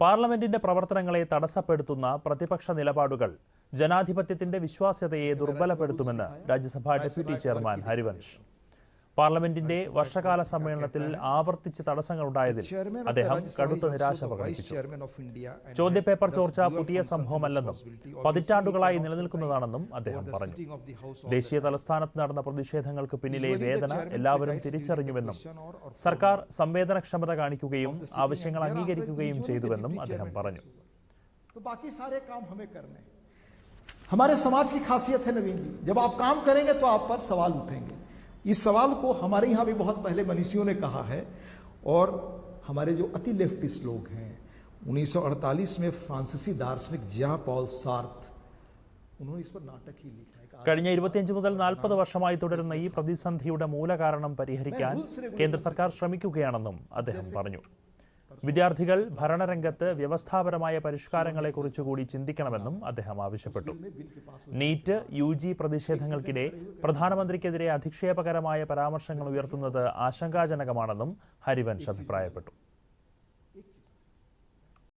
പാർലമെന്റിന്റെ പ്രവർത്തനങ്ങളെ തടസ്സപ്പെടുത്തുന്ന പ്രതിപക്ഷ നിലപാടുകൾ ജനാധിപത്യത്തിന്റെ വിശ്വാസ്യതയെ ദുർബലപ്പെടുത്തുമെന്ന് രാജ്യസഭാ ഡെപ്യൂട്ടി ചെയർമാൻ ഹരിവൻഷ്. പാർലമെന്റിന്റെ വർഷകാല സമ്മേളനത്തിൽ ആവർത്തിച്ച് തടസ്സങ്ങളുണ്ടായതിൽ അദ്ദേഹം കടുത്ത നിരാശ പ്രകടിപ്പിച്ചു. ചോദ്യപേപ്പർ ചോർച്ച പുതിയ സംഭവമല്ലെന്നും പതിറ്റാണ്ടുകളായി നിലനിൽക്കുന്നതാണെന്നും അദ്ദേഹം പറഞ്ഞു. ദേശീയ തലസ്ഥാനത്ത് നടന്ന പ്രതിഷേധങ്ങൾക്ക് പിന്നിലെ വേദന എല്ലാവരും തിരിച്ചറിഞ്ഞുവെന്നും സർക്കാർ സംവേദനക്ഷമത കാണിക്കുകയും ആവശ്യങ്ങൾ അംഗീകരിക്കുകയും ചെയ്തുവെന്നും അദ്ദേഹം പറഞ്ഞു. हमारे समाज की खासियत है नवीन जी, जब आप काम करेंगे तो आप पर सवाल उठेंगे. इस सवाल को हमारे यहाँ भी बहुत पहले मनीषियों ने कहा है और हमारे जो अति लेफ्टिस्ट लोग हैं 1948 में फ्रांसीसी दार्शनिक जिया पॉल सार्थ उन्होंने इस पर नाटक ही लिखा है. കഴിഞ്ഞ 25 മുതൽ 40 വർഷമായി തുടരുന്ന ഈ പ്രതിസന്ധിയുടെ മൂലകാരണം പരിഹരിക്കാൻ കേന്ദ്ര സർക്കാർ ശ്രമിക്കുകയാണെന്നും അദ്ദേഹം പറഞ്ഞു. വിദ്യാർത്ഥികൾ ഭരണരംഗത്ത് വ്യവസ്ഥാപരമായ പരിഷ്കാരങ്ങളെക്കുറിച്ച് കൂടി ചിന്തിക്കണമെന്നും അദ്ദേഹം ആവശ്യപ്പെട്ടു. നീറ്റ് UG പ്രതിഷേധങ്ങൾക്കിടെ പ്രധാനമന്ത്രിക്കെതിരെ അധിക്ഷേപകരമായ പരാമർശങ്ങൾ ഉയർത്തുന്നത് ആശങ്കാജനകമാണെന്നും ഹരിവൻഷ് അഭിപ്രായപ്പെട്ടു.